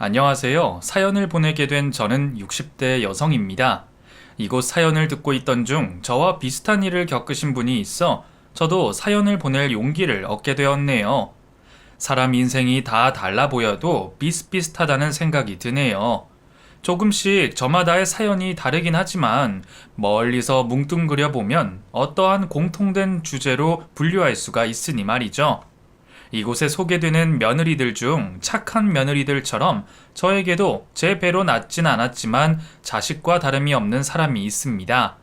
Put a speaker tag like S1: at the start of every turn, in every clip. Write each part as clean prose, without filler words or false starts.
S1: 안녕하세요. 사연을 보내게 된 저는 60대 여성입니다. 이곳 사연을 듣고 있던 중 저와 비슷한 일을 겪으신 분이 있어 저도 사연을 보낼 용기를 얻게 되었네요. 사람 인생이 다 달라 보여도 비슷비슷하다는 생각이 드네요. 조금씩 저마다의 사연이 다르긴 하지만 멀리서 뭉뚱그려 보면 어떠한 공통된 주제로 분류할 수가 있으니 말이죠. 이곳에 소개되는 며느리들 중 착한 며느리들처럼 저에게도 제 배로 낳진 않았지만 자식과 다름이 없는 사람이 있습니다.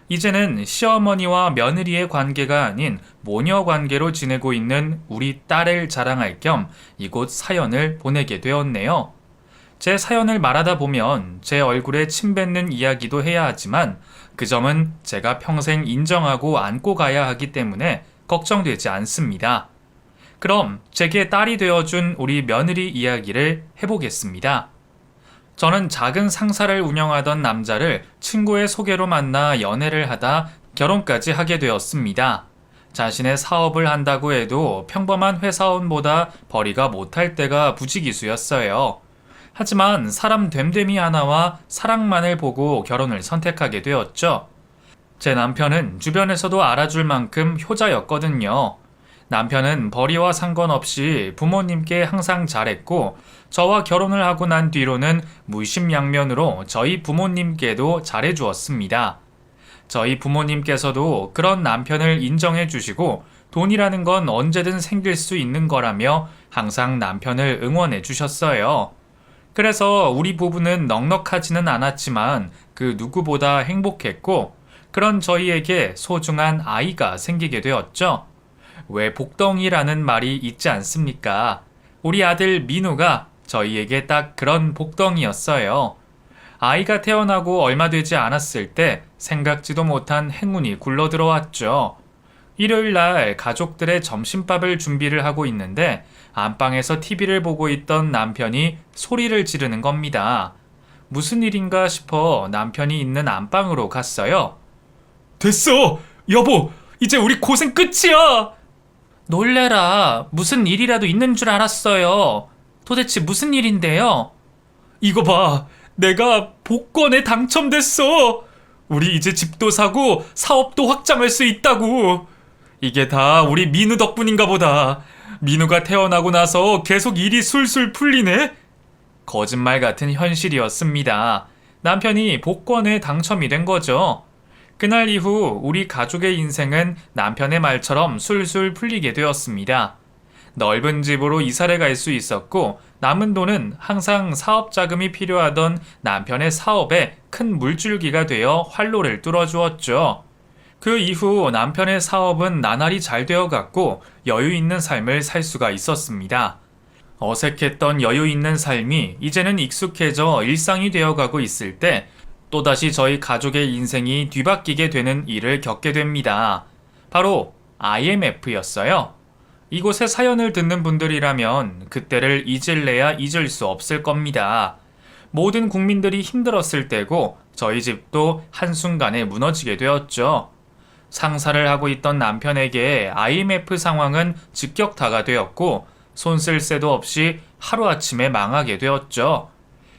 S1: 이제는 시어머니와 며느리의 관계가 아닌 모녀 관계로 지내고 있는 우리 딸을 자랑할 겸 이곳 사연을 보내게 되었네요. 제 사연을 말하다 보면 제 얼굴에 침 뱉는 이야기도 해야 하지만 그 점은 제가 평생 인정하고 안고 가야 하기 때문에 걱정되지 않습니다. 그럼 제게 딸이 되어준 우리 며느리 이야기를 해보겠습니다. 저는 작은 상사를 운영하던 남자를 친구의 소개로 만나 연애를 하다 결혼까지 하게 되었습니다. 자신의 사업을 한다고 해도 평범한 회사원보다 벌이가 못할 때가 부지기수였어요. 하지만 사람 됨됨이 하나와 사랑만을 보고 결혼을 선택하게 되었죠. 제 남편은 주변에서도 알아줄 만큼 효자였거든요. 남편은 벌이와 상관없이 부모님께 항상 잘했고 저와 결혼을 하고 난 뒤로는 물심양면으로 저희 부모님께도 잘해주었습니다. 저희 부모님께서도 그런 남편을 인정해 주시고 돈이라는 건 언제든 생길 수 있는 거라며 항상 남편을 응원해 주셨어요. 그래서 우리 부부는 넉넉하지는 않았지만 그 누구보다 행복했고 그런 저희에게 소중한 아이가 생기게 되었죠. 왜 복덩이라는 말이 있지 않습니까? 우리 아들 민우가 저희에게 딱 그런 복덩이였어요. 아이가 태어나고 얼마 되지 않았을 때 생각지도 못한 행운이 굴러들어왔죠. 일요일 날 가족들의 점심밥을 준비를 하고 있는데 안방에서 TV를 보고 있던 남편이 소리를 지르는 겁니다. 무슨 일인가 싶어 남편이 있는 안방으로 갔어요. 됐어! 여보! 이제 우리 고생 끝이야! 놀래라. 무슨 일이라도 있는 줄 알았어요. 도대체 무슨 일인데요? 이거 봐. 내가 복권에 당첨됐어. 우리 이제 집도 사고 사업도 확장할 수 있다고. 이게 다 우리 민우 덕분인가 보다. 민우가 태어나고 나서 계속 일이 술술 풀리네? 거짓말 같은 현실이었습니다. 남편이 복권에 당첨이 된 거죠. 그날 이후 우리 가족의 인생은 남편의 말처럼 술술 풀리게 되었습니다. 넓은 집으로 이사를 갈 수 있었고 남은 돈은 항상 사업 자금이 필요하던 남편의 사업에 큰 물줄기가 되어 활로를 뚫어주었죠. 그 이후 남편의 사업은 나날이 잘 되어갔고 여유 있는 삶을 살 수가 있었습니다. 어색했던 여유 있는 삶이 이제는 익숙해져 일상이 되어가고 있을 때 또다시 저희 가족의 인생이 뒤바뀌게 되는 일을 겪게 됩니다. 바로 IMF였어요. 이곳의 사연을 듣는 분들이라면 그때를 잊을래야 잊을 수 없을 겁니다. 모든 국민들이 힘들었을 때고 저희 집도 한순간에 무너지게 되었죠. 상사를 하고 있던 남편에게 IMF 상황은 직격타가 되었고 손 쓸 새도 없이 하루아침에 망하게 되었죠.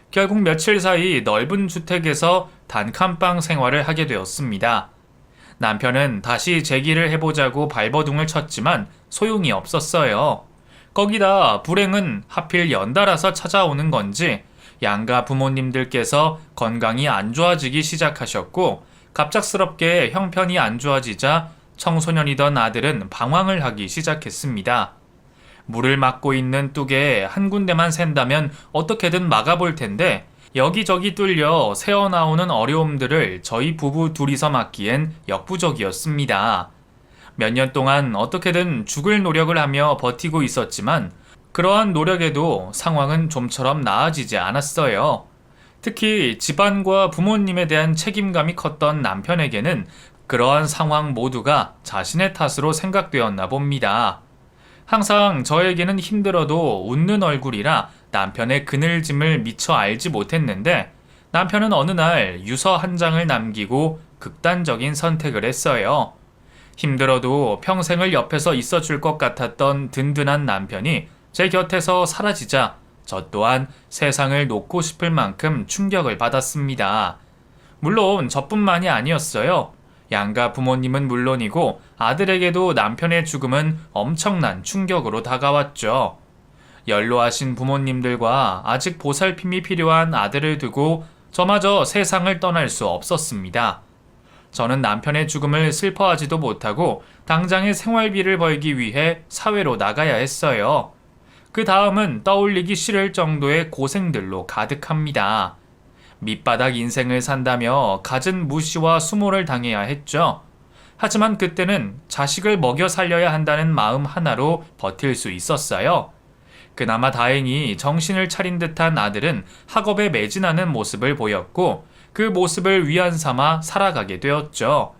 S1: 결국 며칠 사이 넓은 주택에서 단칸방 생활을 하게 되었습니다. 남편은 다시 재기를 해보자고 발버둥을 쳤지만 소용이 없었어요. 거기다 불행은 하필 연달아서 찾아오는 건지 양가 부모님들께서 건강이 안 좋아지기 시작하셨고 갑작스럽게 형편이 안 좋아지자 청소년이던 아들은 방황을 하기 시작했습니다. 물을 막고 있는 뚝에 한 군데만 샌다면 어떻게든 막아볼 텐데 여기저기 뚫려 새어나오는 어려움들을 저희 부부 둘이서 막기엔 역부족이었습니다. 몇 년 동안 어떻게든 죽을 노력을 하며 버티고 있었지만 그러한 노력에도 상황은 좀처럼 나아지지 않았어요. 특히 집안과 부모님에 대한 책임감이 컸던 남편에게는 그러한 상황 모두가 자신의 탓으로 생각되었나 봅니다. 항상 저에게는 힘들어도 웃는 얼굴이라 남편의 그늘짐을 미처 알지 못했는데 남편은 어느 날 유서 한 장을 남기고 극단적인 선택을 했어요. 힘들어도 평생을 옆에서 있어줄 것 같았던 든든한 남편이 제 곁에서 사라지자 저 또한 세상을 놓고 싶을 만큼 충격을 받았습니다. 물론 저뿐만이 아니었어요. 양가 부모님은 물론이고 아들에게도 남편의 죽음은 엄청난 충격으로 다가왔죠. 연로하신 부모님들과 아직 보살핌이 필요한 아들을 두고 저마저 세상을 떠날 수 없었습니다. 저는 남편의 죽음을 슬퍼하지도 못하고 당장의 생활비를 벌기 위해 사회로 나가야 했어요. 그 다음은 떠올리기 싫을 정도의 고생들로 가득합니다. 밑바닥 인생을 산다며 갖은 무시와 수모를 당해야 했죠. 하지만 그때는 자식을 먹여 살려야 한다는 마음 하나로 버틸 수 있었어요. 그나마 다행히 정신을 차린 듯한 아들은 학업에 매진하는 모습을 보였고 그 모습을 위안 삼아 살아가게 되었죠.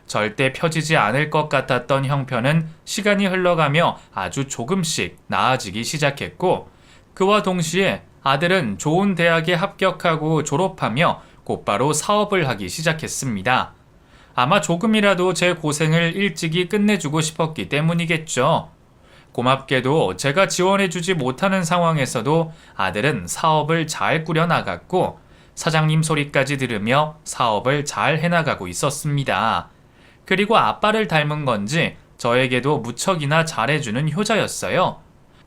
S1: 절대 펴지지 않을 것 같았던 형편은 시간이 흘러가며 아주 조금씩 나아지기 시작했고 그와 동시에 아들은 좋은 대학에 합격하고 졸업하며 곧바로 사업을 하기 시작했습니다. 아마 조금이라도 제 고생을 일찍이 끝내주고 싶었기 때문이겠죠. 고맙게도 제가 지원해주지 못하는 상황에서도 아들은 사업을 잘 꾸려나갔고 사장님 소리까지 들으며 사업을 잘 해나가고 있었습니다. 그리고 아빠를 닮은 건지 저에게도 무척이나 잘해주는 효자였어요.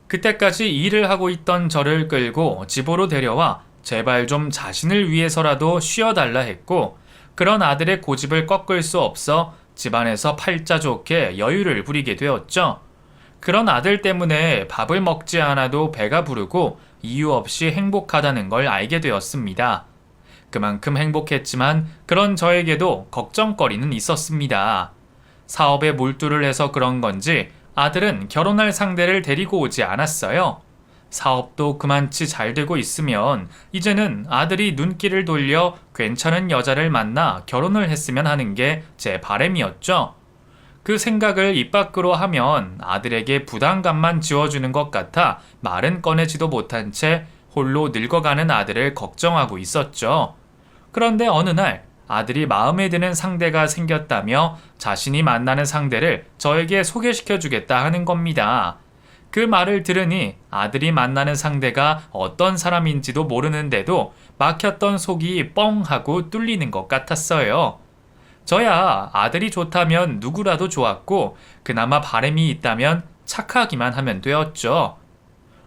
S1: 그때까지 일을 하고 있던 저를 끌고 집으로 데려와 제발 좀 자신을 위해서라도 쉬어달라 했고 그런 아들의 고집을 꺾을 수 없어 집안에서 팔자 좋게 여유를 부리게 되었죠. 그런 아들 때문에 밥을 먹지 않아도 배가 부르고 이유 없이 행복하다는 걸 알게 되었습니다. 그만큼 행복했지만 그런 저에게도 걱정거리는 있었습니다. 사업에 몰두를 해서 그런 건지 아들은 결혼할 상대를 데리고 오지 않았어요. 사업도 그만치 잘 되고 있으면 이제는 아들이 눈길을 돌려 괜찮은 여자를 만나 결혼을 했으면 하는 게 제 바람이었죠. 그 생각을 입 밖으로 하면 아들에게 부담감만 지워주는 것 같아 말은 꺼내지도 못한 채 홀로 늙어가는 아들을 걱정하고 있었죠. 그런데 어느 날 아들이 마음에 드는 상대가 생겼다며 자신이 만나는 상대를 저에게 소개시켜주겠다 하는 겁니다. 그 말을 들으니 아들이 만나는 상대가 어떤 사람인지도 모르는데도 막혔던 속이 뻥 하고 뚫리는 것 같았어요. 저야 아들이 좋다면 누구라도 좋았고 그나마 바람이 있다면 착하기만 하면 되었죠.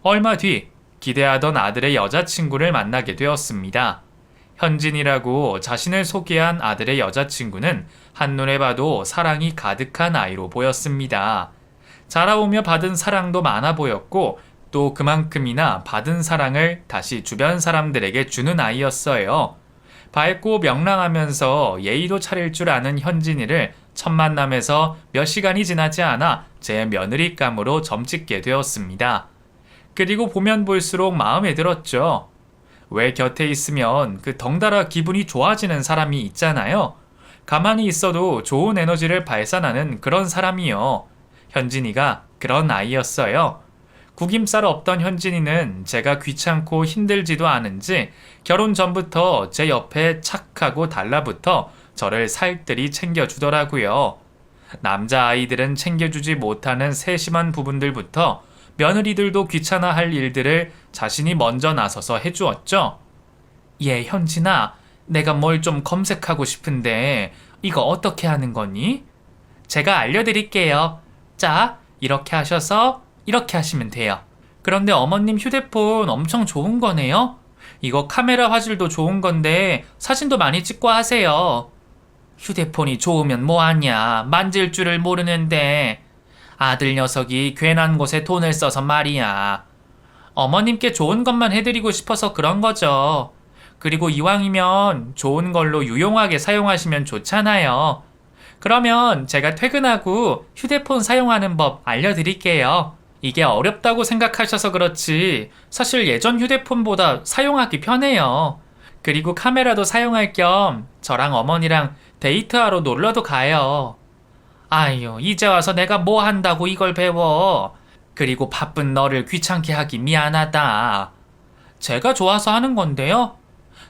S1: 얼마 뒤 기대하던 아들의 여자친구를 만나게 되었습니다. 현진이라고 자신을 소개한 아들의 여자친구는 한눈에 봐도 사랑이 가득한 아이로 보였습니다. 자라오며 받은 사랑도 많아 보였고 또 그만큼이나 받은 사랑을 다시 주변 사람들에게 주는 아이였어요. 밝고 명랑하면서 예의도 차릴 줄 아는 현진이를 첫 만남에서 몇 시간이 지나지 않아 제 며느리감으로 점찍게 되었습니다. 그리고 보면 볼수록 마음에 들었죠. 왜 곁에 있으면 그 덩달아 기분이 좋아지는 사람이 있잖아요. 가만히 있어도 좋은 에너지를 발산하는 그런 사람이요. 현진이가 그런 아이였어요. 구김살 없던 현진이는 제가 귀찮고 힘들지도 않은지 결혼 전부터 제 옆에 착하고 달라붙어 저를 살뜰히 챙겨주더라고요. 남자아이들은 챙겨주지 못하는 세심한 부분들부터 며느리들도 귀찮아할 일들을 자신이 먼저 나서서 해주었죠. 예, 현진아, 내가 뭘 좀 검색하고 싶은데 이거 어떻게 하는 거니? 제가 알려드릴게요. 자, 이렇게 하셔서 이렇게 하시면 돼요. 그런데 어머님 휴대폰 엄청 좋은 거네요? 이거 카메라 화질도 좋은 건데 사진도 많이 찍고 하세요. 휴대폰이 좋으면 뭐하냐? 만질 줄을 모르는데. 아들 녀석이 괜한 곳에 돈을 써서 말이야. 어머님께 좋은 것만 해드리고 싶어서 그런 거죠. 그리고 이왕이면 좋은 걸로 유용하게 사용하시면 좋잖아요. 그러면 제가 퇴근하고 휴대폰 사용하는 법 알려드릴게요. 이게 어렵다고 생각하셔서 그렇지 사실 예전 휴대폰보다 사용하기 편해요. 그리고 카메라도 사용할 겸 저랑 어머니랑 데이트하러 놀러도 가요. 아유, 이제 와서 내가 뭐 한다고 이걸 배워. 그리고 바쁜 너를 귀찮게 하기 미안하다. 제가 좋아서 하는 건데요.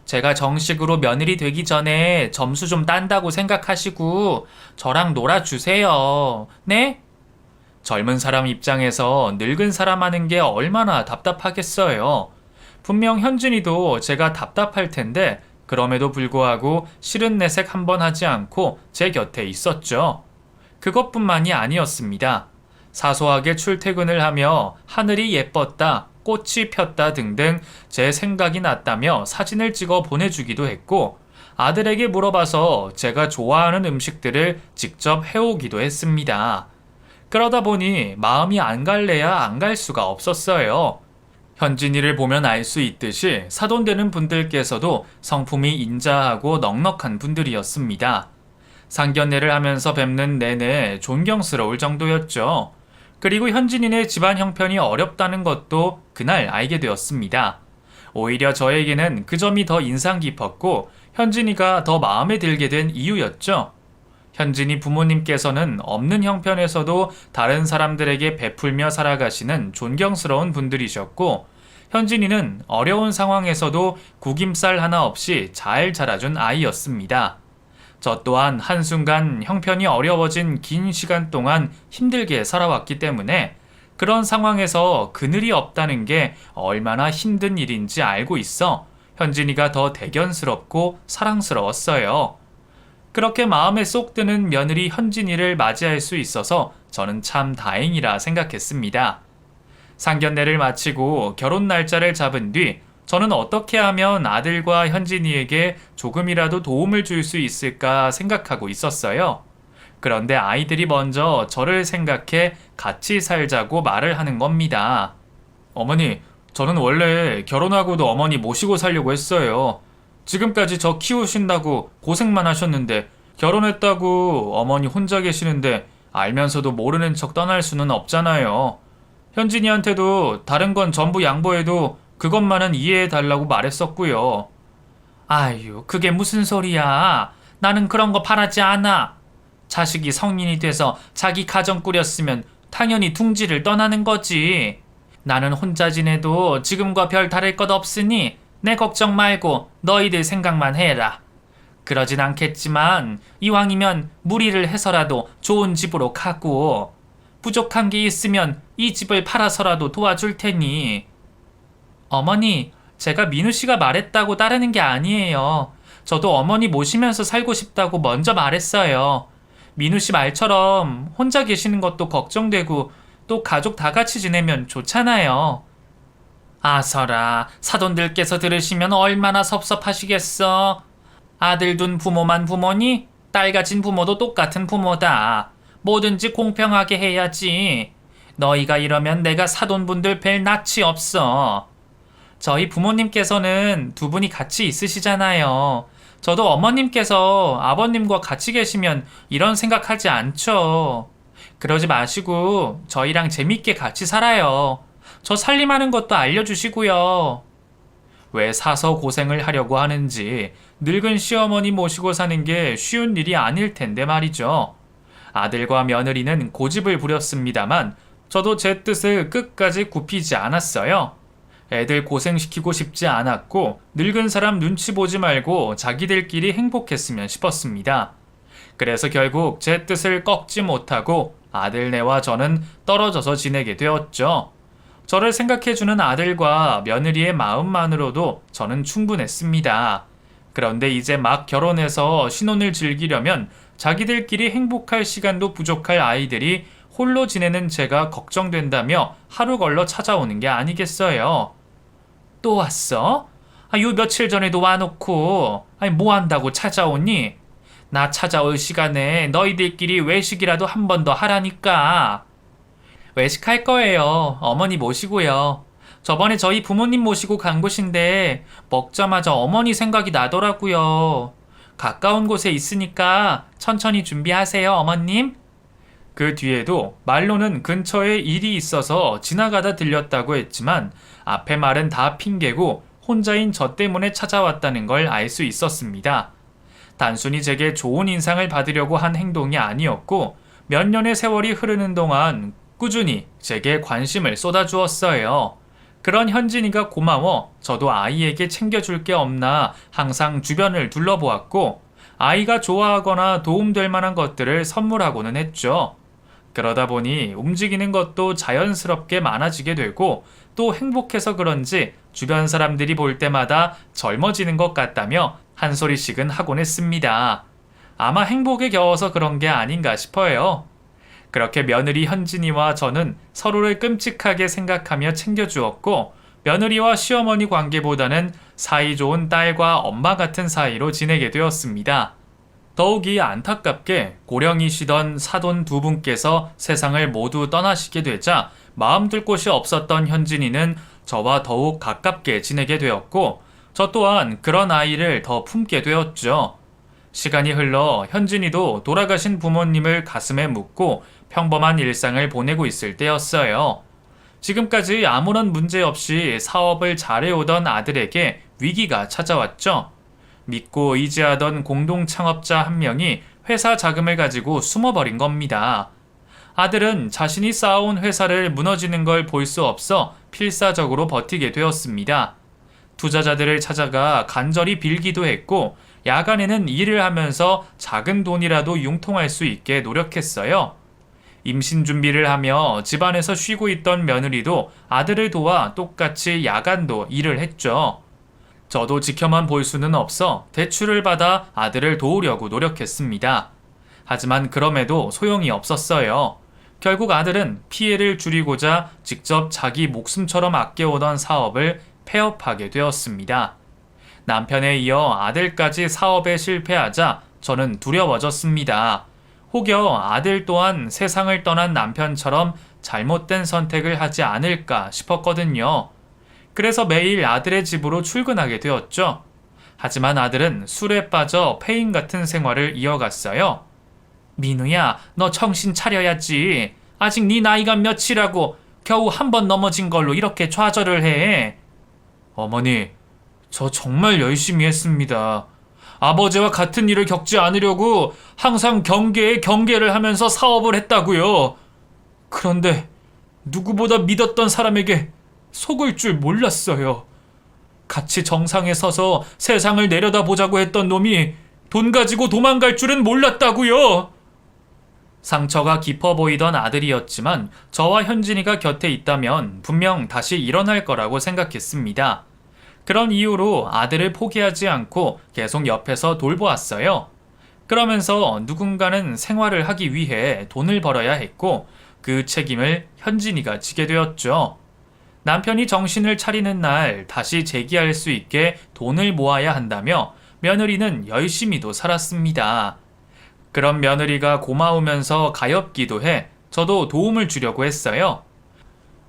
S1: 제가 정식으로 며느리 되기 전에 점수 좀 딴다고 생각하시고 저랑 놀아주세요. 네? 젊은 사람 입장에서 늙은 사람 하는 게 얼마나 답답하겠어요. 분명 현진이도 제가 답답할 텐데 그럼에도 불구하고 싫은 내색 한번 하지 않고 제 곁에 있었죠. 그것뿐만이 아니었습니다. 사소하게 출퇴근을 하며 하늘이 예뻤다, 꽃이 폈다 등등 제 생각이 났다며 사진을 찍어 보내주기도 했고, 아들에게 물어봐서 제가 좋아하는 음식들을 직접 해오기도 했습니다. 그러다 보니 마음이 안 갈래야 안 갈 수가 없었어요. 현진이를 보면 알 수 있듯이 사돈되는 분들께서도 성품이 인자하고 넉넉한 분들이었습니다. 상견례를 하면서 뵙는 내내 존경스러울 정도였죠. 그리고 현진이네 집안 형편이 어렵다는 것도 그날 알게 되었습니다. 오히려 저에게는 그 점이 더 인상 깊었고 현진이가 더 마음에 들게 된 이유였죠. 현진이 부모님께서는 없는 형편에서도 다른 사람들에게 베풀며 살아가시는 존경스러운 분들이셨고, 현진이는 어려운 상황에서도 구김살 하나 없이 잘 자라준 아이였습니다. 저 또한 한순간 형편이 어려워진 긴 시간 동안 힘들게 살아왔기 때문에 그런 상황에서 그늘이 없다는 게 얼마나 힘든 일인지 알고 있어 현진이가 더 대견스럽고 사랑스러웠어요. 그렇게 마음에 쏙 드는 며느리 현진이를 맞이할 수 있어서 저는 참 다행이라 생각했습니다. 상견례를 마치고 결혼 날짜를 잡은 뒤 저는 어떻게 하면 아들과 현진이에게 조금이라도 도움을 줄 수 있을까 생각하고 있었어요. 그런데 아이들이 먼저 저를 생각해 같이 살자고 말을 하는 겁니다. 어머니, 저는 원래 결혼하고도 어머니 모시고 살려고 했어요. 지금까지 저 키우신다고 고생만 하셨는데 결혼했다고 어머니 혼자 계시는데 알면서도 모르는 척 떠날 수는 없잖아요. 현진이한테도 다른 건 전부 양보해도 그것만은 이해해달라고 말했었고요. 아유, 그게 무슨 소리야. 나는 그런 거 바라지 않아. 자식이 성인이 돼서 자기 가정 꾸렸으면 당연히 둥지를 떠나는 거지. 나는 혼자 지내도 지금과 별 다를 것 없으니 내 걱정 말고 너희들 생각만 해라. 그러진 않겠지만 이왕이면 무리를 해서라도 좋은 집으로 가고 부족한 게 있으면 이 집을 팔아서라도 도와줄 테니. 어머니, 제가 민우 씨가 말했다고 따르는 게 아니에요. 저도 어머니 모시면서 살고 싶다고 먼저 말했어요. 민우 씨 말처럼 혼자 계시는 것도 걱정되고 또 가족 다 같이 지내면 좋잖아요. 아서라, 사돈들께서 들으시면 얼마나 섭섭하시겠어. 아들 둔 부모만 부모니 딸 가진 부모도 똑같은 부모다. 뭐든지 공평하게 해야지. 너희가 이러면 내가 사돈분들 뵐 낯이 없어. 저희 부모님께서는 두 분이 같이 있으시잖아요. 저도 어머님께서 아버님과 같이 계시면 이런 생각하지 않죠. 그러지 마시고 저희랑 재밌게 같이 살아요. 저 살림하는 것도 알려주시고요. 왜 사서 고생을 하려고 하는지 늙은 시어머니 모시고 사는 게 쉬운 일이 아닐 텐데 말이죠. 아들과 며느리는 고집을 부렸습니다만 저도 제 뜻을 끝까지 굽히지 않았어요. 애들 고생시키고 싶지 않았고 늙은 사람 눈치 보지 말고 자기들끼리 행복했으면 싶었습니다. 그래서 결국 제 뜻을 꺾지 못하고 아들네와 저는 떨어져서 지내게 되었죠. 저를 생각해주는 아들과 며느리의 마음만으로도 저는 충분했습니다. 그런데 이제 막 결혼해서 신혼을 즐기려면 자기들끼리 행복할 시간도 부족할 아이들이 홀로 지내는 제가 걱정된다며 하루 걸러 찾아오는 게 아니겠어요. 또 왔어? 요 며칠 전에도 와놓고 뭐 한다고 찾아오니? 나 찾아올 시간에 너희들끼리 외식이라도 한 번 더 하라니까. 외식할 거예요. 어머니 모시고요. 저번에 저희 부모님 모시고 간 곳인데 먹자마자 어머니 생각이 나더라고요. 가까운 곳에 있으니까 천천히 준비하세요, 어머님. 그 뒤에도 말로는 근처에 일이 있어서 지나가다 들렸다고 했지만 앞에 말은 다 핑계고 혼자인 저 때문에 찾아왔다는 걸 알 수 있었습니다. 단순히 제게 좋은 인상을 받으려고 한 행동이 아니었고 몇 년의 세월이 흐르는 동안 꾸준히 제게 관심을 쏟아주었어요. 그런 현진이가 고마워 저도 아이에게 챙겨줄 게 없나 항상 주변을 둘러보았고 아이가 좋아하거나 도움될 만한 것들을 선물하고는 했죠. 그러다 보니 움직이는 것도 자연스럽게 많아지게 되고 또 행복해서 그런지 주변 사람들이 볼 때마다 젊어지는 것 같다며 한 소리씩은 하곤 했습니다. 아마 행복에 겨워서 그런 게 아닌가 싶어요. 그렇게 며느리 현진이와 저는 서로를 끔찍하게 생각하며 챙겨주었고 며느리와 시어머니 관계보다는 사이좋은 딸과 엄마 같은 사이로 지내게 되었습니다. 더욱이 안타깝게 고령이시던 사돈 두 분께서 세상을 모두 떠나시게 되자 마음 둘 곳이 없었던 현진이는 저와 더욱 가깝게 지내게 되었고 저 또한 그런 아이를 더 품게 되었죠. 시간이 흘러 현진이도 돌아가신 부모님을 가슴에 묻고 평범한 일상을 보내고 있을 때였어요. 지금까지 아무런 문제 없이 사업을 잘해오던 아들에게 위기가 찾아왔죠. 믿고 의지하던 공동 창업자 한 명이 회사 자금을 가지고 숨어버린 겁니다. 아들은 자신이 쌓아온 회사를 무너지는 걸 볼 수 없어 필사적으로 버티게 되었습니다. 투자자들을 찾아가 간절히 빌기도 했고 야간에는 일을 하면서 작은 돈이라도 융통할 수 있게 노력했어요. 임신 준비를 하며 집안에서 쉬고 있던 며느리도 아들을 도와 똑같이 야간도 일을 했죠. 저도 지켜만 볼 수는 없어 대출을 받아 아들을 도우려고 노력했습니다. 하지만 그럼에도 소용이 없었어요. 결국 아들은 피해를 줄이고자 직접 자기 목숨처럼 아껴오던 사업을 폐업하게 되었습니다. 남편에 이어 아들까지 사업에 실패하자 저는 두려워졌습니다. 혹여 아들 또한 세상을 떠난 남편처럼 잘못된 선택을 하지 않을까 싶었거든요. 그래서 매일 아들의 집으로 출근하게 되었죠. 하지만 아들은 술에 빠져 폐인 같은 생활을 이어갔어요. 민우야, 너 정신 차려야지. 아직 네 나이가 몇이라고 겨우 한 번 넘어진 걸로 이렇게 좌절을 해. 어머니, 저 정말 열심히 했습니다. 아버지와 같은 일을 겪지 않으려고 항상 경계에 경계를 하면서 사업을 했다고요. 그런데 누구보다 믿었던 사람에게 속을 줄 몰랐어요. 같이 정상에 서서 세상을 내려다보자고 했던 놈이 돈 가지고 도망갈 줄은 몰랐다고요. 상처가 깊어 보이던 아들이었지만 저와 현진이가 곁에 있다면 분명 다시 일어날 거라고 생각했습니다. 그런 이유로 아들을 포기하지 않고 계속 옆에서 돌보았어요. 그러면서 누군가는 생활을 하기 위해 돈을 벌어야 했고 그 책임을 현진이가 지게 되었죠. 남편이 정신을 차리는 날 다시 재기할 수 있게 돈을 모아야 한다며 며느리는 열심히도 살았습니다. 그런 며느리가 고마우면서 가엾기도 해 저도 도움을 주려고 했어요.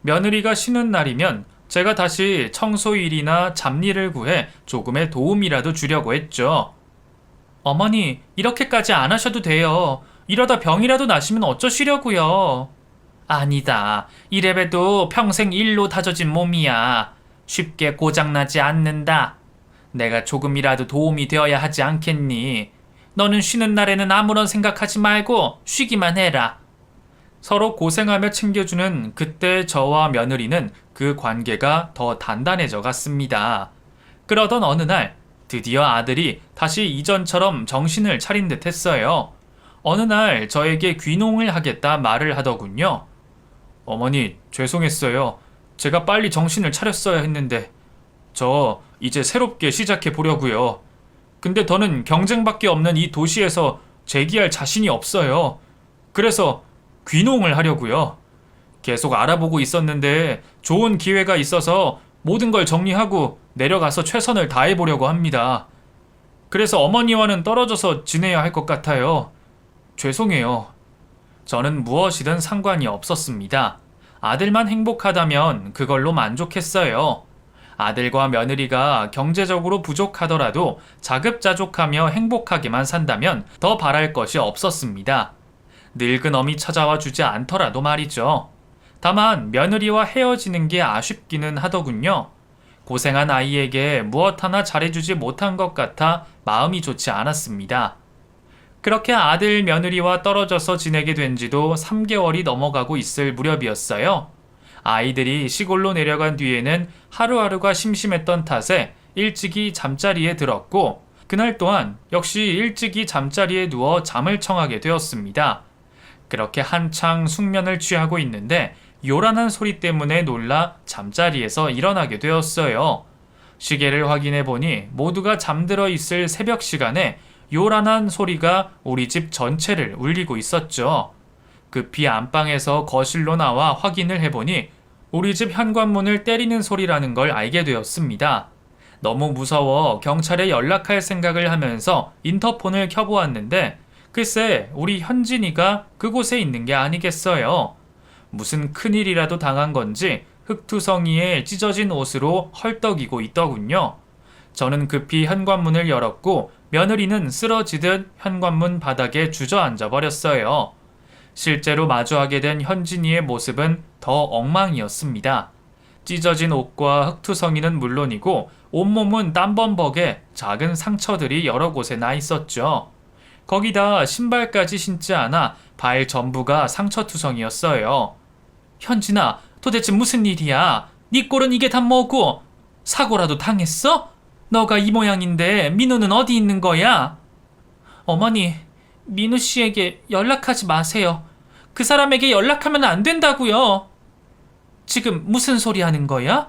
S1: 며느리가 쉬는 날이면 제가 다시 청소일이나 잡일을 구해 조금의 도움이라도 주려고 했죠. 어머니, 이렇게까지 안 하셔도 돼요. 이러다 병이라도 나시면 어쩌시려고요. 아니다. 이래봬도 평생 일로 다져진 몸이야. 쉽게 고장나지 않는다. 내가 조금이라도 도움이 되어야 하지 않겠니? 너는 쉬는 날에는 아무런 생각하지 말고 쉬기만 해라. 서로 고생하며 챙겨주는 그때 저와 며느리는 그 관계가 더 단단해져 갔습니다. 그러던 어느 날 드디어 아들이 다시 이전처럼 정신을 차린 듯 했어요. 어느 날 저에게 귀농을 하겠다 말을 하더군요. 어머니, 죄송했어요. 제가 빨리 정신을 차렸어야 했는데 저 이제 새롭게 시작해 보려고요. 근데 더는 경쟁밖에 없는 이 도시에서 재기할 자신이 없어요. 그래서 귀농을 하려고요. 계속 알아보고 있었는데 좋은 기회가 있어서 모든 걸 정리하고 내려가서 최선을 다해보려고 합니다. 그래서 어머니와는 떨어져서 지내야 할 것 같아요. 죄송해요. 저는 무엇이든 상관이 없었습니다. 아들만 행복하다면 그걸로 만족했어요. 아들과 며느리가 경제적으로 부족하더라도 자급자족하며 행복하게만 산다면 더 바랄 것이 없었습니다. 늙은 어미 찾아와 주지 않더라도 말이죠. 다만 며느리와 헤어지는 게 아쉽기는 하더군요. 고생한 아이에게 무엇 하나 잘해주지 못한 것 같아 마음이 좋지 않았습니다. 그렇게 아들 며느리와 떨어져서 지내게 된 지도 3개월이 넘어가고 있을 무렵이었어요. 아이들이 시골로 내려간 뒤에는 하루하루가 심심했던 탓에 일찍이 잠자리에 들었고 그날 또한 역시 일찍이 잠자리에 누워 잠을 청하게 되었습니다. 그렇게 한창 숙면을 취하고 있는데 요란한 소리 때문에 놀라 잠자리에서 일어나게 되었어요. 시계를 확인해 보니 모두가 잠들어 있을 새벽 시간에 요란한 소리가 우리 집 전체를 울리고 있었죠. 급히 안방에서 거실로 나와 확인을 해보니 우리 집 현관문을 때리는 소리라는 걸 알게 되었습니다. 너무 무서워 경찰에 연락할 생각을 하면서 인터폰을 켜보았는데 글쎄 우리 현진이가 그곳에 있는 게 아니겠어요. 무슨 큰일이라도 당한 건지 흙투성이에 찢어진 옷으로 헐떡이고 있더군요. 저는 급히 현관문을 열었고 며느리는 쓰러지듯 현관문 바닥에 주저앉아 버렸어요. 실제로 마주하게 된 현진이의 모습은 더 엉망이었습니다. 찢어진 옷과 흙투성이는 물론이고 온몸은 땀범벅에 작은 상처들이 여러 곳에 나 있었죠. 거기다 신발까지 신지 않아 발 전부가 상처투성이었어요. 현진아, 도대체 무슨 일이야? 네 꼴은 이게 다 뭐고? 사고라도 당했어? 너가 이 모양인데 민우는 어디 있는 거야? 어머니, 민우 씨에게 연락하지 마세요. 그 사람에게 연락하면 안 된다고요. 지금 무슨 소리 하는 거야?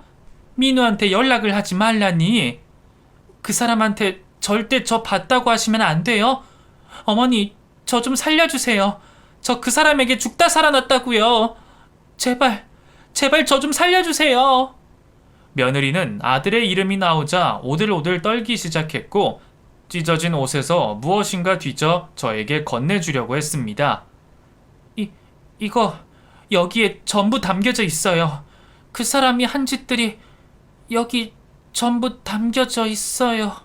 S1: 민우한테 연락을 하지 말라니. 그 사람한테 절대 저 봤다고 하시면 안 돼요. 어머니, 저 좀 살려주세요. 저 그 사람에게 죽다 살아났다고요. 제발, 제발 저 좀 살려주세요. 며느리는 아들의 이름이 나오자 오들오들 떨기 시작했고 찢어진 옷에서 무엇인가 뒤져 저에게 건네주려고 했습니다. 이거 여기에 전부 담겨져 있어요. 그 사람이 한 짓들이 여기 전부 담겨져 있어요.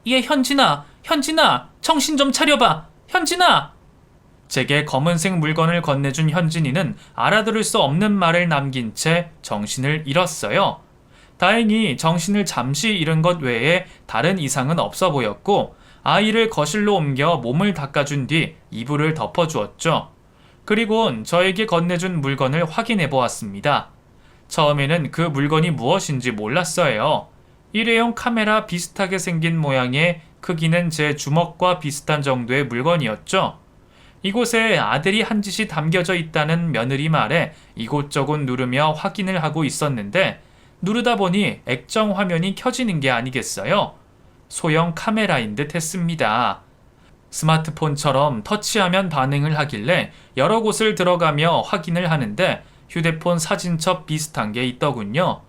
S1: 얘 현진아, 현진아, 정신 좀 차려봐. 현진아! 제게 검은색 물건을 건네준 현진이는 알아들을 수 없는 말을 남긴 채 정신을 잃었어요. 다행히 정신을 잠시 잃은 것 외에 다른 이상은 없어 보였고 아이를 거실로 옮겨 몸을 닦아준 뒤 이불을 덮어주었죠. 그리곤 저에게 건네준 물건을 확인해 보았습니다. 처음에는 그 물건이 무엇인지 몰랐어요. 일회용 카메라 비슷하게 생긴 모양의 크기는 제 주먹과 비슷한 정도의 물건이었죠. 이곳에 아들이 한 짓이 담겨져 있다는 며느리 말에 이곳저곳 누르며 확인을 하고 있었는데 누르다 보니 액정 화면이 켜지는 게 아니겠어요? 소형 카메라인 듯 했습니다. 스마트폰처럼 터치하면 반응을 하길래 여러 곳을 들어가며 확인을 하는데 휴대폰 사진첩 비슷한 게 있더군요.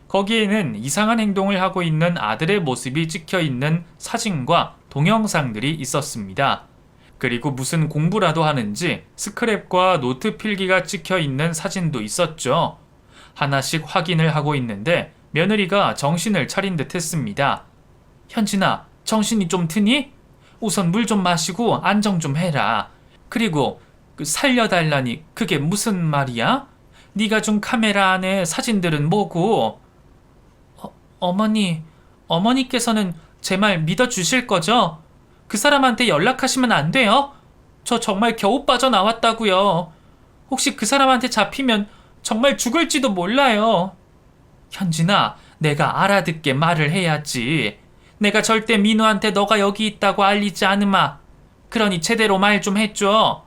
S1: 거기에는 이상한 행동을 하고 있는 아들의 모습이 찍혀 있는 사진과 동영상들이 있었습니다. 그리고 무슨 공부라도 하는지 스크랩과 노트 필기가 찍혀 있는 사진도 있었죠. 하나씩 확인을 하고 있는데 며느리가 정신을 차린 듯 했습니다. 현진아, 정신이 좀 드니? 우선 물 좀 마시고 안정 좀 해라. 그리고 살려달라니 그게 무슨 말이야? 네가 준 카메라 안에 사진들은 뭐고? 어머니께서는 제 말 믿어주실 거죠? 그 사람한테 연락하시면 안 돼요? 저 정말 겨우 빠져나왔다고요. 혹시 그 사람한테 잡히면 정말 죽을지도 몰라요. 현진아, 내가 알아듣게 말을 해야지. 내가 절대 민우한테 너가 여기 있다고 알리지 않으마. 그러니 제대로 말 좀 해줘.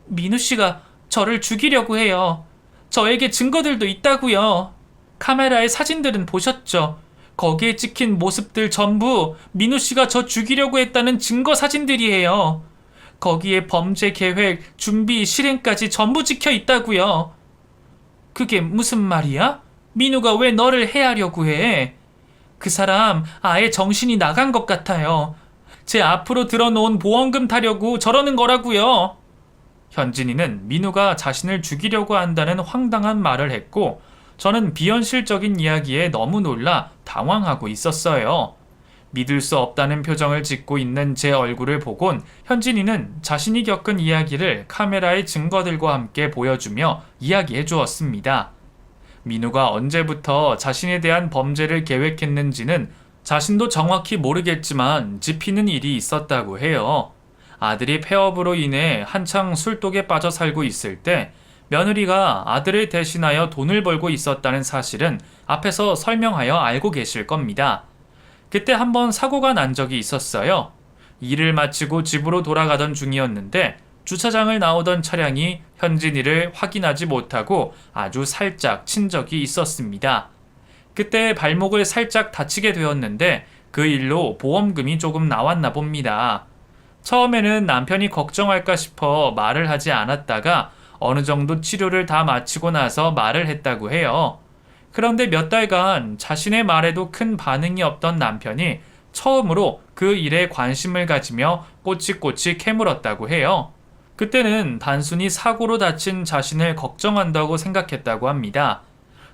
S1: 민우 씨가 저를 죽이려고 해요. 저에게 증거들도 있다고요. 카메라의 사진들은 보셨죠? 거기에 찍힌 모습들 전부 민우 씨가 저 죽이려고 했다는 증거 사진들이에요. 거기에 범죄 계획, 준비, 실행까지 전부 찍혀 있다고요. 그게 무슨 말이야? 민우가 왜 너를 해하려고 해? 그 사람 아예 정신이 나간 것 같아요. 제 앞으로 들어놓은 보험금 타려고 저러는 거라고요. 현진이는 민우가 자신을 죽이려고 한다는 황당한 말을 했고 저는 비현실적인 이야기에 너무 놀라 당황하고 있었어요. 믿을 수 없다는 표정을 짓고 있는 제 얼굴을 보곤 현진이는 자신이 겪은 이야기를 카메라의 증거들과 함께 보여주며 이야기해 주었습니다. 민우가 언제부터 자신에 대한 범죄를 계획했는지는 자신도 정확히 모르겠지만 짚히는 일이 있었다고 해요. 아들이 폐업으로 인해 한창 술독에 빠져 살고 있을 때 며느리가 아들을 대신하여 돈을 벌고 있었다는 사실은 앞에서 설명하여 알고 계실 겁니다. 그때 한번 사고가 난 적이 있었어요. 일을 마치고 집으로 돌아가던 중이었는데 주차장을 나오던 차량이 현진이를 확인하지 못하고 아주 살짝 친 적이 있었습니다. 그때 발목을 살짝 다치게 되었는데 그 일로 보험금이 조금 나왔나 봅니다. 처음에는 남편이 걱정할까 싶어 말을 하지 않았다가 어느 정도 치료를 다 마치고 나서 말을 했다고 해요. 그런데 몇 달간 자신의 말에도 큰 반응이 없던 남편이 처음으로 그 일에 관심을 가지며 꼬치꼬치 캐물었다고 해요. 그때는 단순히 사고로 다친 자신을 걱정한다고 생각했다고 합니다.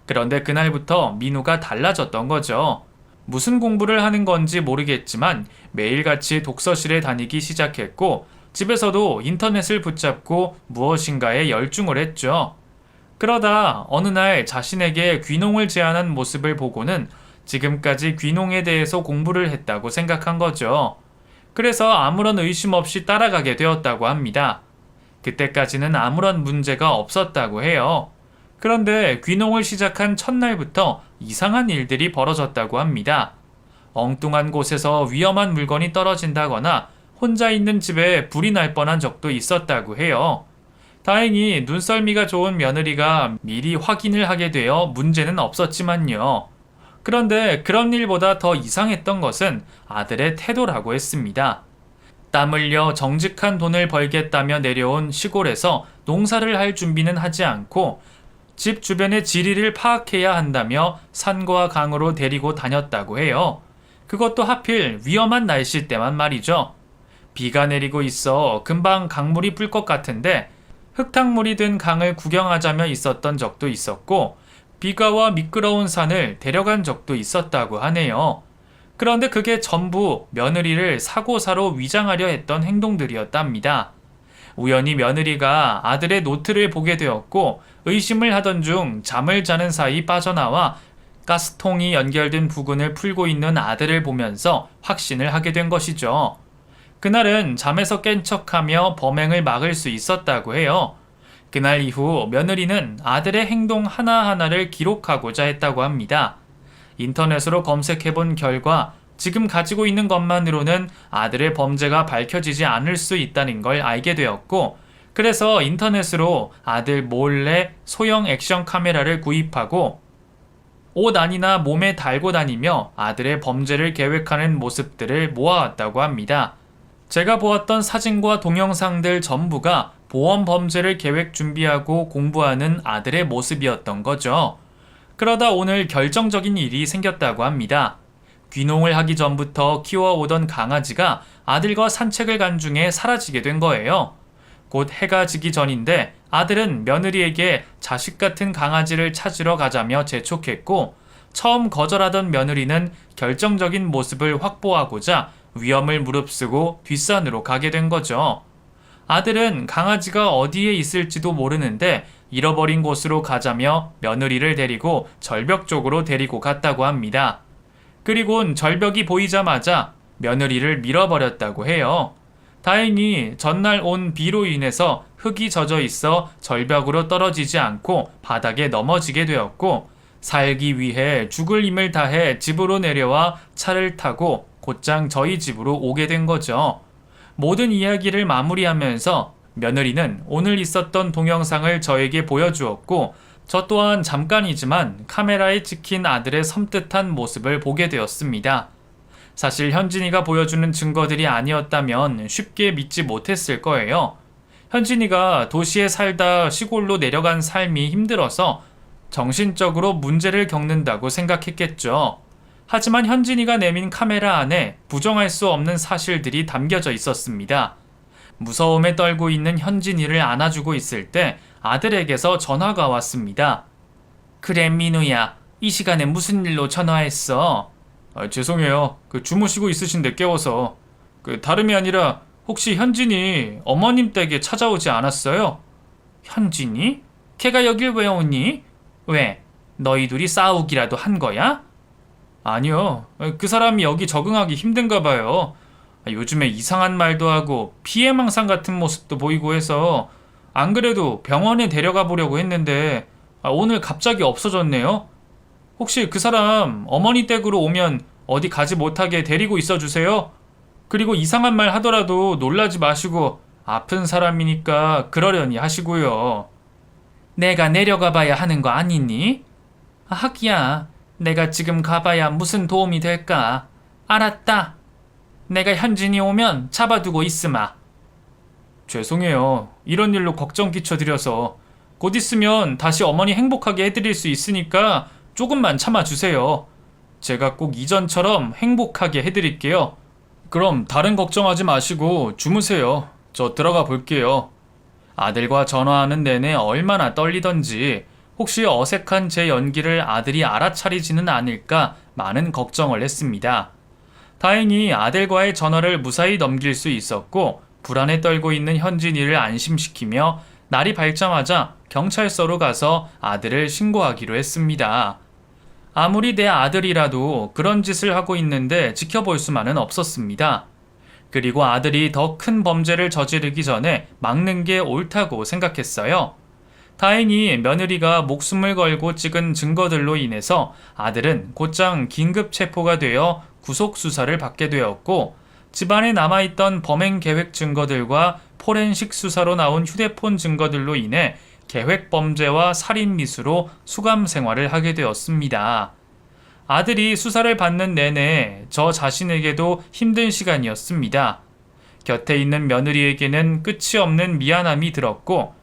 S1: 그런데 그날부터 민우가 달라졌던 거죠. 무슨 공부를 하는 건지 모르겠지만 매일같이 독서실에 다니기 시작했고 집에서도 인터넷을 붙잡고 무엇인가에 열중을 했죠. 그러다 어느 날 자신에게 귀농을 제안한 모습을 보고는 지금까지 귀농에 대해서 공부를 했다고 생각한 거죠. 그래서 아무런 의심 없이 따라가게 되었다고 합니다. 그때까지는 아무런 문제가 없었다고 해요. 그런데 귀농을 시작한 첫날부터 이상한 일들이 벌어졌다고 합니다. 엉뚱한 곳에서 위험한 물건이 떨어진다거나 혼자 있는 집에 불이 날 뻔한 적도 있었다고 해요. 다행히 눈썰미가 좋은 며느리가 미리 확인을 하게 되어 문제는 없었지만요. 그런데 그런 일보다 더 이상했던 것은 아들의 태도라고 했습니다. 땀 흘려 정직한 돈을 벌겠다며 내려온 시골에서 농사를 할 준비는 하지 않고 집 주변의 지리를 파악해야 한다며 산과 강으로 데리고 다녔다고 해요. 그것도 하필 위험한 날씨 때만 말이죠. 비가 내리고 있어 금방 강물이 불 것 같은데 흙탕물이 든 강을 구경하자며 있었던 적도 있었고 비가 와 미끄러운 산을 데려간 적도 있었다고 하네요. 그런데 그게 전부 며느리를 사고사로 위장하려 했던 행동들이었답니다. 우연히 며느리가 아들의 노트를 보게 되었고 의심을 하던 중 잠을 자는 사이 빠져나와 가스통이 연결된 부근을 풀고 있는 아들을 보면서 확신을 하게 된 것이죠. 그날은 잠에서 깬 척하며 범행을 막을 수 있었다고 해요. 그날 이후 며느리는 아들의 행동 하나하나를 기록하고자 했다고 합니다. 인터넷으로 검색해본 결과 지금 가지고 있는 것만으로는 아들의 범죄가 밝혀지지 않을 수 있다는 걸 알게 되었고 그래서 인터넷으로 아들 몰래 소형 액션 카메라를 구입하고 옷 안이나 몸에 달고 다니며 아들의 범죄를 계획하는 모습들을 모아왔다고 합니다. 제가 보았던 사진과 동영상들 전부가 보험 범죄를 계획 준비하고 공부하는 아들의 모습이었던 거죠. 그러다 오늘 결정적인 일이 생겼다고 합니다. 귀농을 하기 전부터 키워오던 강아지가 아들과 산책을 간 중에 사라지게 된 거예요. 곧 해가 지기 전인데 아들은 며느리에게 자식 같은 강아지를 찾으러 가자며 재촉했고 처음 거절하던 며느리는 결정적인 모습을 확보하고자 위험을 무릅쓰고 뒷산으로 가게 된 거죠. 아들은 강아지가 어디에 있을지도 모르는데 잃어버린 곳으로 가자며 며느리를 데리고 절벽 쪽으로 데리고 갔다고 합니다. 그리곤 절벽이 보이자마자 며느리를 밀어버렸다고 해요. 다행히 전날 온 비로 인해서 흙이 젖어 있어 절벽으로 떨어지지 않고 바닥에 넘어지게 되었고 살기 위해 죽을 힘을 다해 집으로 내려와 차를 타고 곧장 저희 집으로 오게 된 거죠. 모든 이야기를 마무리하면서 며느리는 오늘 있었던 동영상을 저에게 보여주었고 저 또한 잠깐이지만 카메라에 찍힌 아들의 섬뜩한 모습을 보게 되었습니다. 사실 현진이가 보여주는 증거들이 아니었다면 쉽게 믿지 못했을 거예요. 현진이가 도시에 살다 시골로 내려간 삶이 힘들어서 정신적으로 문제를 겪는다고 생각했겠죠. 하지만 현진이가 내민 카메라 안에 부정할 수 없는 사실들이 담겨져 있었습니다. 무서움에 떨고 있는 현진이를 안아주고 있을 때 아들에게서 전화가 왔습니다. 그래 민우야, 이 시간에 무슨 일로 전화했어? 죄송해요. 주무시고 있으신데 깨워서. 다름이 아니라 혹시 현진이 어머님 댁에 찾아오지 않았어요? 현진이? 걔가 여길 왜 오니? 왜? 너희 둘이 싸우기라도 한 거야? 아니요. 그 사람이 여기 적응하기 힘든가 봐요. 요즘에 이상한 말도 하고 피해망상 같은 모습도 보이고 해서 안 그래도 병원에 데려가 보려고 했는데 오늘 갑자기 없어졌네요. 혹시 그 사람 어머니 댁으로 오면 어디 가지 못하게 데리고 있어 주세요. 그리고 이상한 말 하더라도 놀라지 마시고 아픈 사람이니까 그러려니 하시고요. 내가 내려가 봐야 하는 거 아니니? 하기야, 내가 지금 가봐야 무슨 도움이 될까? 알았다. 내가 현진이 오면 잡아두고 있으마. 죄송해요. 이런 일로 걱정 끼쳐드려서. 곧 있으면 다시 어머니 행복하게 해드릴 수 있으니까 조금만 참아주세요. 제가 꼭 이전처럼 행복하게 해드릴게요. 그럼 다른 걱정하지 마시고 주무세요. 저 들어가 볼게요. 아들과 전화하는 내내 얼마나 떨리던지 혹시 어색한 제 연기를 아들이 알아차리지는 않을까 많은 걱정을 했습니다. 다행히 아들과의 전화를 무사히 넘길 수 있었고 불안에 떨고 있는 현진이를 안심시키며 날이 밝자마자 경찰서로 가서 아들을 신고하기로 했습니다. 아무리 내 아들이라도 그런 짓을 하고 있는데 지켜볼 수만은 없었습니다. 그리고 아들이 더 큰 범죄를 저지르기 전에 막는 게 옳다고 생각했어요. 다행히 며느리가 목숨을 걸고 찍은 증거들로 인해서 아들은 곧장 긴급 체포가 되어 구속 수사를 받게 되었고 집안에 남아있던 범행 계획 증거들과 포렌식 수사로 나온 휴대폰 증거들로 인해 계획 범죄와 살인 미수로 수감 생활을 하게 되었습니다. 아들이 수사를 받는 내내 저 자신에게도 힘든 시간이었습니다. 곁에 있는 며느리에게는 끝이 없는 미안함이 들었고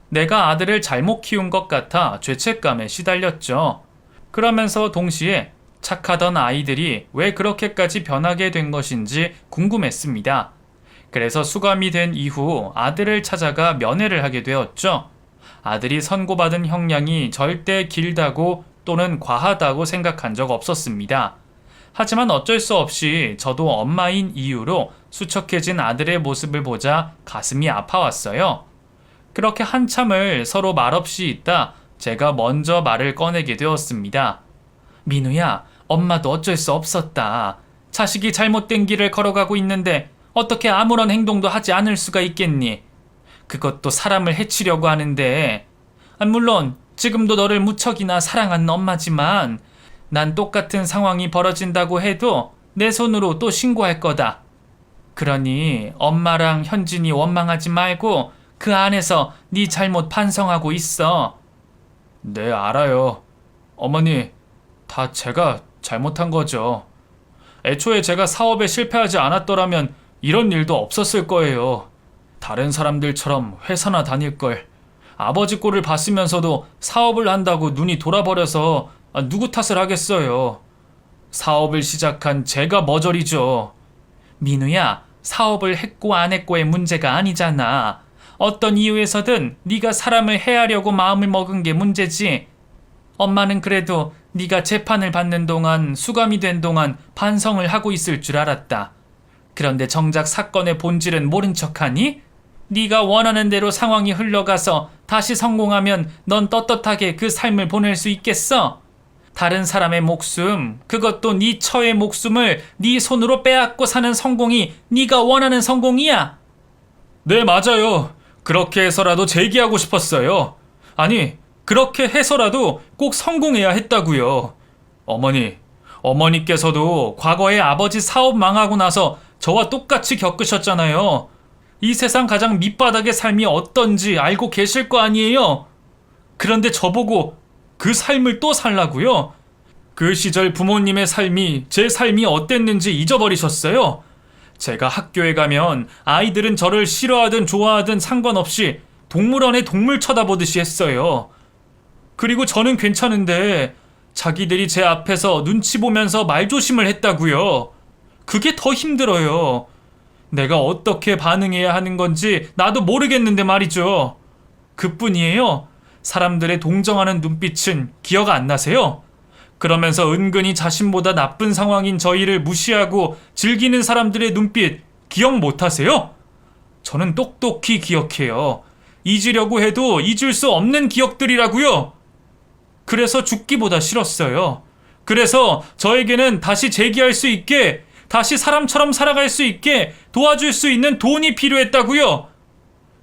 S1: 내가 아들을 잘못 키운 것 같아 죄책감에 시달렸죠. 그러면서 동시에 착하던 아이들이 왜 그렇게까지 변하게 된 것인지 궁금했습니다. 그래서 수감이 된 이후 아들을 찾아가 면회를 하게 되었죠. 아들이 선고받은 형량이 절대 길다고 또는 과하다고 생각한 적 없었습니다. 하지만 어쩔 수 없이 저도 엄마인 이유로 수척해진 아들의 모습을 보자 가슴이 아파왔어요. 그렇게 한참을 서로 말없이 있다 제가 먼저 말을 꺼내게 되었습니다. 민우야, 엄마도 어쩔 수 없었다. 자식이 잘못된 길을 걸어가고 있는데 어떻게 아무런 행동도 하지 않을 수가 있겠니? 그것도 사람을 해치려고 하는데. 물론 지금도 너를 무척이나 사랑하는 엄마지만 난 똑같은 상황이 벌어진다고 해도 내 손으로 또 신고할 거다. 그러니 엄마랑 현진이 원망하지 말고 그 안에서 네 잘못 반성하고 있어. 네, 알아요. 어머니, 다 제가 잘못한 거죠. 애초에 제가 사업에 실패하지 않았더라면 이런 일도 없었을 거예요. 다른 사람들처럼 회사나 다닐 걸. 아버지 꼴을 봤으면서도 사업을 한다고 눈이 돌아버려서 누구 탓을 하겠어요. 사업을 시작한 제가 머저리죠. 민우야, 사업을 했고 안 했고의 문제가 아니잖아. 어떤 이유에서든 네가 사람을 해하려고 마음을 먹은 게 문제지. 엄마는 그래도 네가 재판을 받는 동안, 수감이 된 동안 반성을 하고 있을 줄 알았다. 그런데 정작 사건의 본질은 모른 척하니? 네가 원하는 대로 상황이 흘러가서 다시 성공하면 넌 떳떳하게 그 삶을 보낼 수 있겠어? 다른 사람의 목숨, 그것도 네 처의 목숨을 네 손으로 빼앗고 사는 성공이 네가 원하는 성공이야? 네, 맞아요. 그렇게 해서라도 재기하고 싶었어요. 아니, 그렇게 해서라도 꼭 성공해야 했다고요. 어머니께서도 과거에 아버지 사업 망하고 나서 저와 똑같이 겪으셨잖아요. 이 세상 가장 밑바닥의 삶이 어떤지 알고 계실 거 아니에요? 그런데 저보고 그 삶을 또 살라고요? 그 시절 부모님의 삶이 제 삶이 어땠는지 잊어버리셨어요? 제가 학교에 가면 아이들은 저를 싫어하든 좋아하든 상관없이 동물원에 동물 쳐다보듯이 했어요. 그리고 저는 괜찮은데 자기들이 제 앞에서 눈치 보면서 말조심을 했다고요. 그게 더 힘들어요. 내가 어떻게 반응해야 하는 건지 나도 모르겠는데 말이죠. 그뿐이에요. 사람들의 동정하는 눈빛은 기억 안 나세요? 그러면서 은근히 자신보다 나쁜 상황인 저희를 무시하고 즐기는 사람들의 눈빛 기억 못 하세요? 저는 똑똑히 기억해요. 잊으려고 해도 잊을 수 없는 기억들이라고요. 그래서 죽기보다 싫었어요. 그래서 저에게는 다시 재기할 수 있게, 다시 사람처럼 살아갈 수 있게 도와줄 수 있는 돈이 필요했다고요.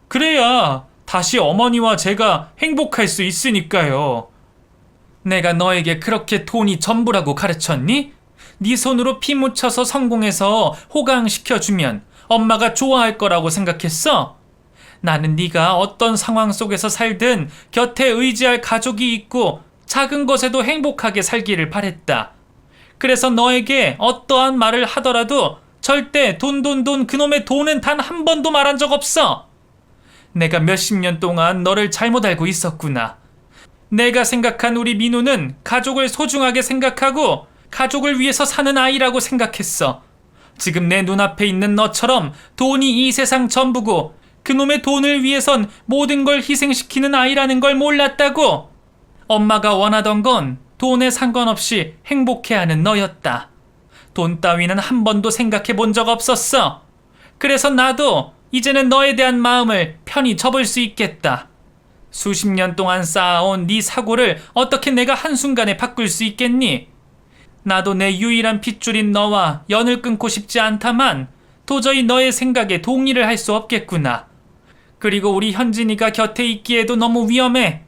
S1: 그래야 다시 어머니와 제가 행복할 수 있으니까요. 내가 너에게 그렇게 돈이 전부라고 가르쳤니? 네 손으로 피 묻혀서 성공해서 호강시켜주면 엄마가 좋아할 거라고 생각했어? 나는 네가 어떤 상황 속에서 살든 곁에 의지할 가족이 있고 작은 것에도 행복하게 살기를 바랬다. 그래서 너에게 어떠한 말을 하더라도 절대 돈 그놈의 돈은 단 한 번도 말한 적 없어. 내가 몇십 년 동안 너를 잘못 알고 있었구나. 내가 생각한 우리 민우는 가족을 소중하게 생각하고 가족을 위해서 사는 아이라고 생각했어. 지금 내 눈앞에 있는 너처럼 돈이 이 세상 전부고 그놈의 돈을 위해선 모든 걸 희생시키는 아이라는 걸 몰랐다고. 엄마가 원하던 건 돈에 상관없이 행복해하는 너였다. 돈 따위는 한 번도 생각해 본 적 없었어. 그래서 나도 이제는 너에 대한 마음을 편히 접을 수 있겠다. 수십 년 동안 쌓아온 네 사고를 어떻게 내가 한순간에 바꿀 수 있겠니? 나도 내 유일한 핏줄인 너와 연을 끊고 싶지 않다만 도저히 너의 생각에 동의를 할 수 없겠구나. 그리고 우리 현진이가 곁에 있기에도 너무 위험해.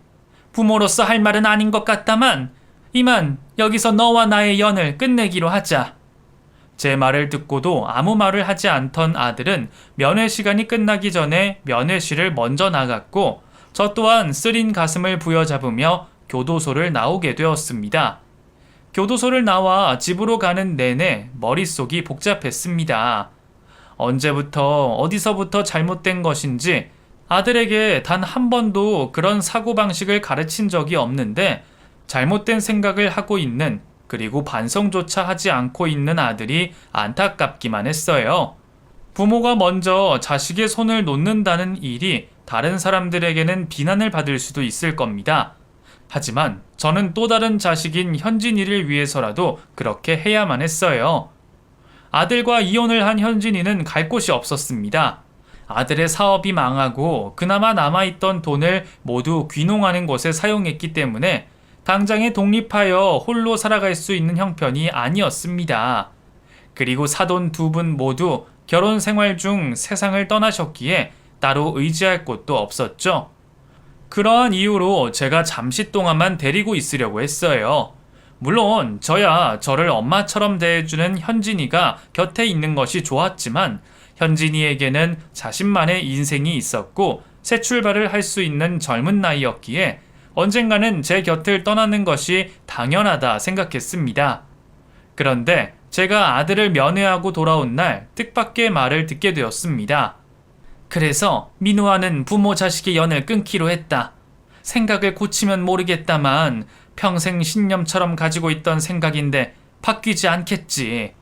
S1: 부모로서 할 말은 아닌 것 같다만 이만 여기서 너와 나의 연을 끝내기로 하자. 제 말을 듣고도 아무 말을 하지 않던 아들은 면회 시간이 끝나기 전에 면회실을 먼저 나갔고 저 또한 쓰린 가슴을 부여잡으며 교도소를 나오게 되었습니다. 교도소를 나와 집으로 가는 내내 머릿속이 복잡했습니다. 언제부터 어디서부터 잘못된 것인지 아들에게 단 한 번도 그런 사고방식을 가르친 적이 없는데 잘못된 생각을 하고 있는 그리고 반성조차 하지 않고 있는 아들이 안타깝기만 했어요. 부모가 먼저 자식의 손을 놓는다는 일이 다른 사람들에게는 비난을 받을 수도 있을 겁니다. 하지만 저는 또 다른 자식인 현진이를 위해서라도 그렇게 해야만 했어요. 아들과 이혼을 한 현진이는 갈 곳이 없었습니다. 아들의 사업이 망하고 그나마 남아있던 돈을 모두 귀농하는 곳에 사용했기 때문에 당장에 독립하여 홀로 살아갈 수 있는 형편이 아니었습니다. 그리고 사돈 두 분 모두 결혼 생활 중 세상을 떠나셨기에 따로 의지할 곳도 없었죠. 그러한 이유로 제가 잠시 동안만 데리고 있으려고 했어요. 물론 저야 저를 엄마처럼 대해주는 현진이가 곁에 있는 것이 좋았지만 현진이에게는 자신만의 인생이 있었고 새 출발을 할 수 있는 젊은 나이였기에 언젠가는 제 곁을 떠나는 것이 당연하다 생각했습니다. 그런데 제가 아들을 면회하고 돌아온 날 뜻밖의 말을 듣게 되었습니다. 그래서 민우와는 부모 자식의 연을 끊기로 했다. 생각을 고치면 모르겠다만 평생 신념처럼 가지고 있던 생각인데 바뀌지 않겠지.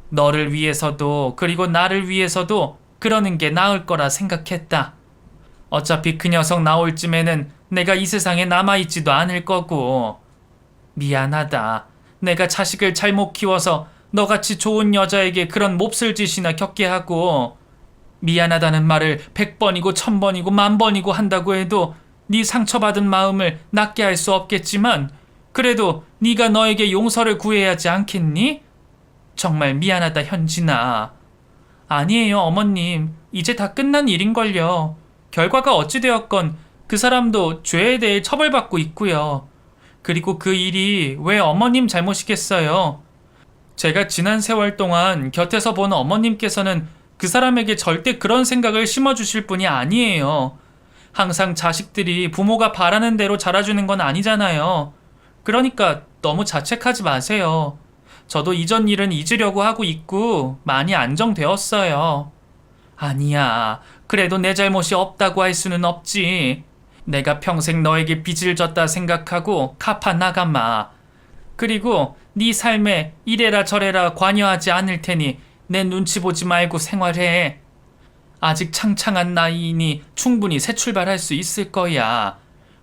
S1: 너를 위해서도 그리고 나를 위해서도 그러는 게 나을 거라 생각했다. 어차피 그 녀석 나올 쯤에는 내가 이 세상에 남아있지도 않을 거고. 미안하다. 내가 자식을 잘못 키워서 너같이 좋은 여자에게 그런 몹쓸 짓이나 겪게 하고. 미안하다는 말을 100번이고 1000번이고 10,000번이고 한다고 해도 네 상처받은 마음을 낫게 할 수 없겠지만 그래도 네가 너에게 용서를 구해야 하지 않겠니? 정말 미안하다 현진아. 아니에요 어머님. 이제 다 끝난 일인걸요. 결과가 어찌되었건 그 사람도 죄에 대해 처벌받고 있고요. 그리고 그 일이 왜 어머님 잘못이겠어요. 제가 지난 세월 동안 곁에서 본 어머님께서는 그 사람에게 절대 그런 생각을 심어주실 분이 아니에요. 항상 자식들이 부모가 바라는 대로 자라주는 건 아니잖아요. 그러니까 너무 자책하지 마세요. 저도 이전 일은 잊으려고 하고 있고 많이 안정되었어요. 아니야. 그래도 내 잘못이 없다고 할 수는 없지. 내가 평생 너에게 빚을 졌다 생각하고 갚아 나가마. 그리고 네 삶에 이래라 저래라 관여하지 않을 테니 내 눈치 보지 말고 생활해. 아직 창창한 나이이니 충분히 새 출발할 수 있을 거야.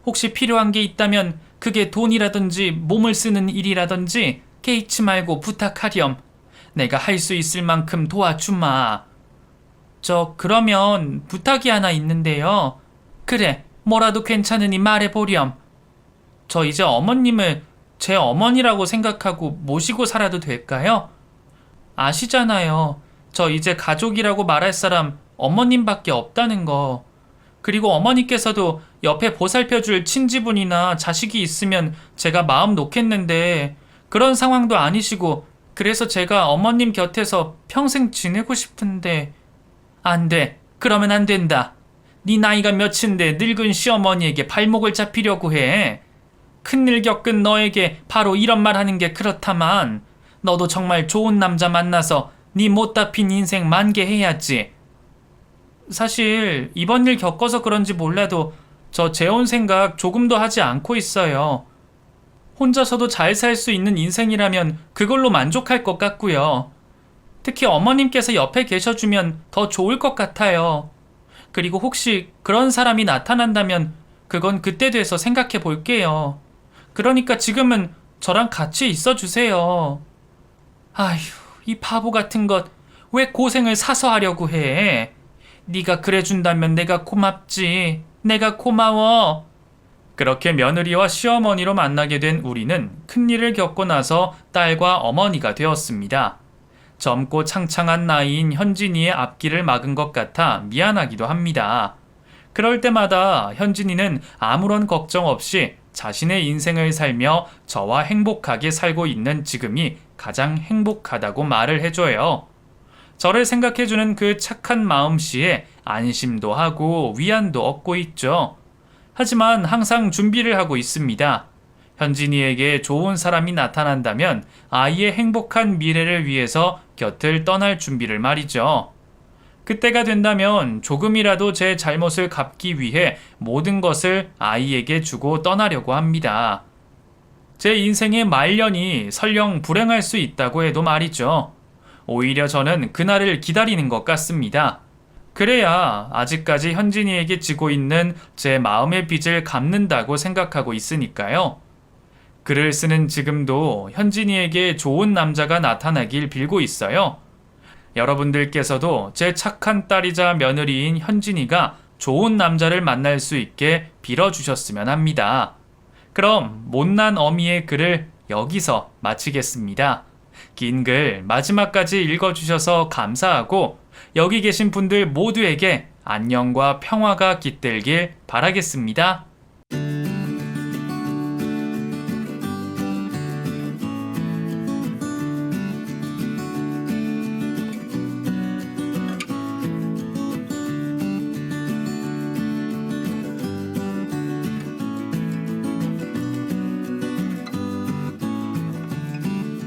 S1: 혹시 필요한 게 있다면 그게 돈이라든지 몸을 쓰는 일이라든지 개의치 말고 부탁하렴. 내가 할 수 있을 만큼 도와주마. 그러면 부탁이 하나 있는데요. 그래, 뭐라도 괜찮으니 말해보렴. 저 이제 어머님을 제 어머니라고 생각하고 모시고 살아도 될까요? 아시잖아요. 저 이제 가족이라고 말할 사람 어머님밖에 없다는 거. 그리고 어머니께서도 옆에 보살펴줄 친지분이나 자식이 있으면 제가 마음 놓겠는데 그런 상황도 아니시고 그래서 제가 어머님 곁에서 평생 지내고 싶은데 안 돼. 그러면 안 된다. 네 나이가 몇인데 늙은 시어머니에게 발목을 잡히려고 해. 큰일 겪은 너에게 바로 이런 말 하는 게 그렇다만 너도 정말 좋은 남자 만나서 네 못다 핀 인생 만개해야지. 사실 이번 일 겪어서 그런지 몰라도 저 재혼 생각 조금도 하지 않고 있어요. 혼자서도 잘 살 수 있는 인생이라면 그걸로 만족할 것 같고요. 특히 어머님께서 옆에 계셔주면 더 좋을 것 같아요. 그리고 혹시 그런 사람이 나타난다면 그건 그때 돼서 생각해 볼게요. 그러니까 지금은 저랑 같이 있어 주세요. 아휴, 이 바보 같은 것, 왜 고생을 사서 하려고 해? 네가 그래준다면 내가 고맙지. 내가 고마워. 그렇게 며느리와 시어머니로 만나게 된 우리는 큰일을 겪고 나서 딸과 어머니가 되었습니다. 젊고 창창한 나이인 현진이의 앞길을 막은 것 같아 미안하기도 합니다. 그럴 때마다 현진이는 아무런 걱정 없이 자신의 인생을 살며 저와 행복하게 살고 있는 지금이 가장 행복하다고 말을 해줘요. 저를 생각해주는 그 착한 마음씨에 안심도 하고 위안도 얻고 있죠. 하지만 항상 준비를 하고 있습니다. 현진이에게 좋은 사람이 나타난다면 아이의 행복한 미래를 위해서 곁을 떠날 준비를 말이죠. 그때가 된다면 조금이라도 제 잘못을 갚기 위해 모든 것을 아이에게 주고 떠나려고 합니다. 제 인생의 말년이 설령 불행할 수 있다고 해도 말이죠. 오히려 저는 그날을 기다리는 것 같습니다. 그래야 아직까지 현진이에게 지고 있는 제 마음의 빚을 갚는다고 생각하고 있으니까요. 글을 쓰는 지금도 현진이에게 좋은 남자가 나타나길 빌고 있어요. 여러분들께서도 제 착한 딸이자 며느리인 현진이가 좋은 남자를 만날 수 있게 빌어주셨으면 합니다. 그럼 못난 어미의 글을 여기서 마치겠습니다. 긴 글 마지막까지 읽어주셔서 감사하고 여기 계신 분들 모두에게 안녕과 평화가 깃들길 바라겠습니다.